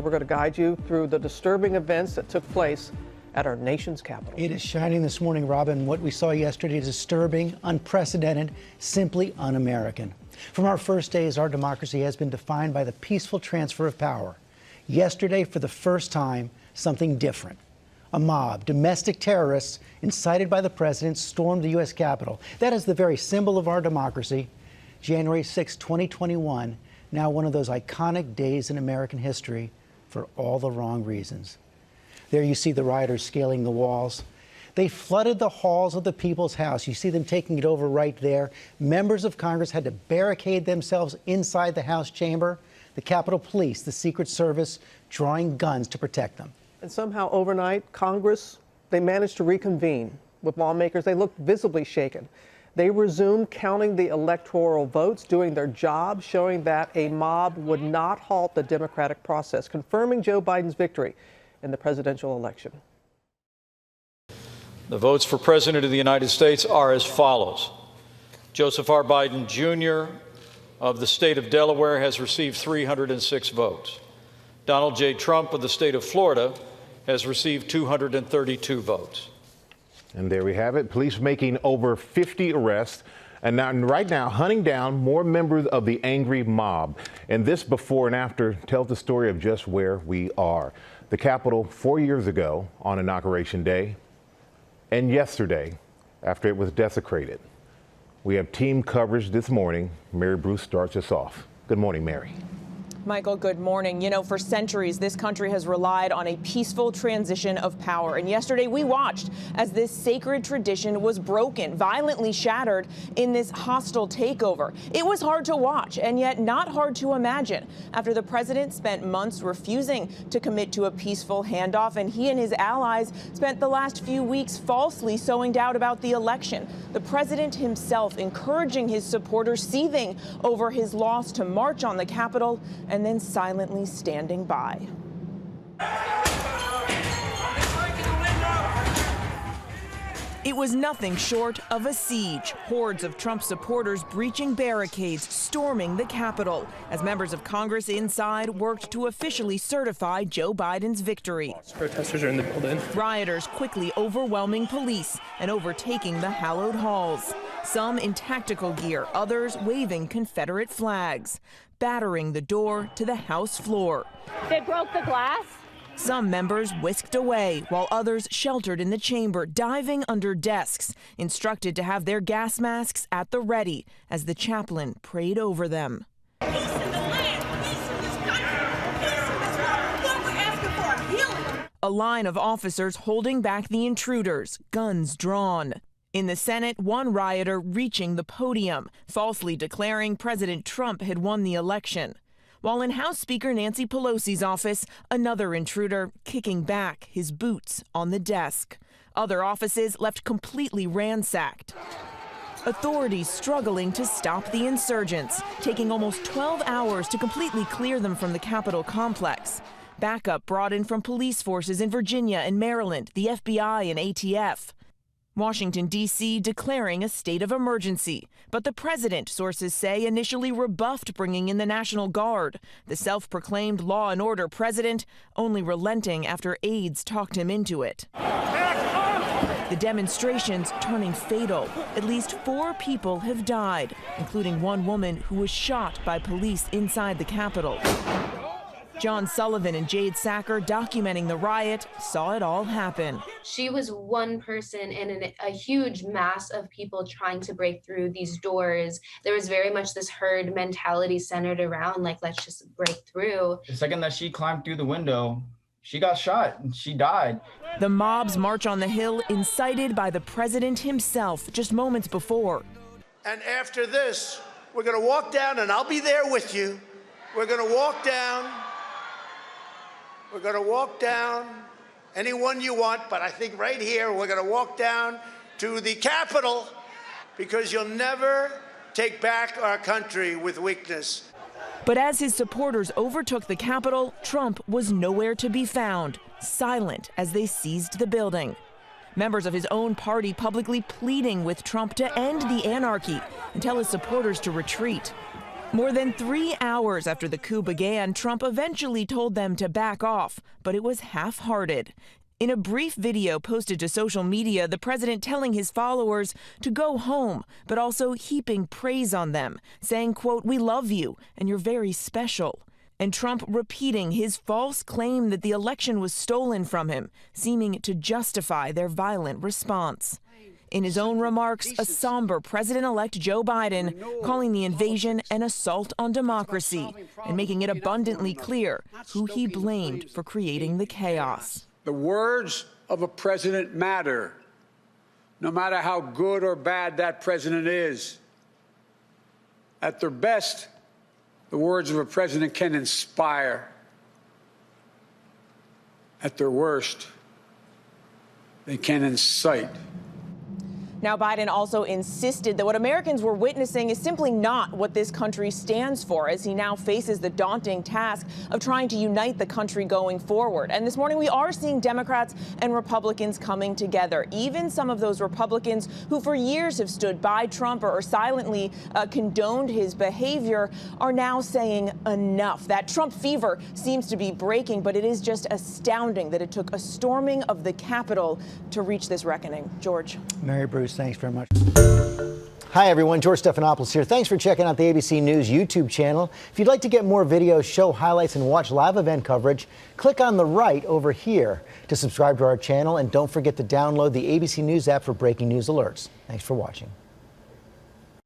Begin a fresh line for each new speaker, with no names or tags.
We're going to guide you through the disturbing events that took place at our nation's capital.
It is shining this morning, Robin. What we saw yesterday is disturbing, unprecedented, simply un-American. From our first days, our democracy has been defined by the peaceful transfer of power. Yesterday, for the first time, something different. A mob, domestic terrorists, incited by the president, stormed the U.S. Capitol. That is the very symbol of our democracy. January 6, 2021, now one of those iconic days in American history for all the wrong reasons. There you see the rioters scaling the walls. They flooded the halls of the People's House. You see them taking it over right there. Members of Congress had to barricade themselves inside the House chamber. The Capitol Police, the Secret Service, drawing guns to protect them.
And somehow overnight, Congress, they managed to reconvene with lawmakers. They looked visibly shaken. They resumed counting the electoral votes, doing their job, showing that a mob would not halt the democratic process, confirming Joe Biden's victory in the presidential election.
The votes for President of the United States are as follows. Joseph R. Biden, Jr. of the state of Delaware has received 306 votes. Donald J. Trump of the state of Florida has received 232 votes.
And there we have it. Police making over 50 arrests and now, right now, hunting down more members of the angry mob. And this before and after tells the story of just where we are. The Capitol 4 years ago on Inauguration Day and yesterday after it was desecrated. We have team coverage this morning. Mary Bruce starts us off. Good morning, Mary.
Michael, good morning. You know, for centuries, this country has relied on a peaceful transition of power. And yesterday we watched as this sacred tradition was broken, violently shattered in this hostile takeover. It was hard to watch and yet not hard to imagine after the president spent months refusing to commit to a peaceful handoff. And he and his allies spent the last few weeks falsely sowing doubt about the election. The president himself encouraging his supporters, seething over his loss to march on the Capitol, and then silently standing by. It was nothing short of a siege. Hordes of Trump supporters breaching barricades, storming the Capitol, as members of Congress inside worked to officially certify Joe Biden's victory.
Protesters are in the building.
Rioters quickly overwhelming police and overtaking the hallowed halls. Some in tactical gear, others waving Confederate flags, battering the door to the House floor.
They broke the glass.
Some members whisked away, while others sheltered in the chamber, diving under desks, instructed to have their gas masks at the ready as the chaplain prayed over them.
Peace in the land, peace in this country. This is what we're asking for, healing.
A line of officers holding back the intruders, guns drawn. In the Senate, one rioter reaching the podium, falsely declaring President Trump had won the election. While in House Speaker Nancy Pelosi's office, another intruder kicking back, his boots on the desk. Other offices left completely ransacked. Authorities struggling to stop the insurgents, taking almost 12 hours to completely clear them from the Capitol complex. Backup brought in from police forces in Virginia and Maryland, the FBI and ATF. Washington, D.C. declaring a state of emergency. But the president, sources say, initially rebuffed bringing in the National Guard. The self-proclaimed law and order president only relenting after aides talked him into it. The demonstrations turning fatal. At least 4 people have died, including one woman who was shot by police inside the Capitol. John Sullivan and Jade Sacker, documenting the riot, saw it all happen.
She was one person in a huge mass of people trying to break through these doors. There was very much this herd mentality centered around, like, let's just break through.
The second that she climbed through the window, she got shot and she died.
The mob's march on the Hill, incited by the president himself just moments before.
And after this, we're going to walk down, and I'll be there with you. We're going to walk down. We're going to walk down anyone you want, but I think right here we're going to walk down to the Capitol, because you'll never take back our country with weakness.
But as his supporters overtook the Capitol, Trump was nowhere to be found, silent as they seized the building. Members of his own party publicly pleading with Trump to end the anarchy and tell his supporters to retreat. More than 3 hours after the coup began, Trump eventually told them to back off, but it was half-hearted. In a brief video posted to social media, the president telling his followers to go home, but also heaping praise on them, saying, quote, "We love you, and you're very special." And Trump repeating his false claim that the election was stolen from him, seeming to justify their violent response. In his own remarks, a somber President-elect Joe Biden calling the invasion an assault on democracy and making it abundantly clear who he blamed for creating the chaos.
The words of a president matter, no matter how good or bad that president is. At their best, the words of a president can inspire. At their worst, they can incite.
Now, Biden also insisted that what Americans were witnessing is simply not what this country stands for, as he now faces the daunting task of trying to unite the country going forward. And this morning, we are seeing Democrats and Republicans coming together. Even some of those Republicans who for years have stood by Trump or silently condoned his behavior are now saying enough. That Trump fever seems to be breaking, but it is just astounding that it took a storming of the Capitol to reach this reckoning. George.
Mary Bruce, thanks very much. Hi, everyone. George Stephanopoulos here. Thanks for checking out the ABC News YouTube channel. If you'd like to get more videos, show highlights, and watch live event coverage, click on the right over here to subscribe to our channel. And don't forget to download the ABC News app for breaking news alerts. Thanks for watching.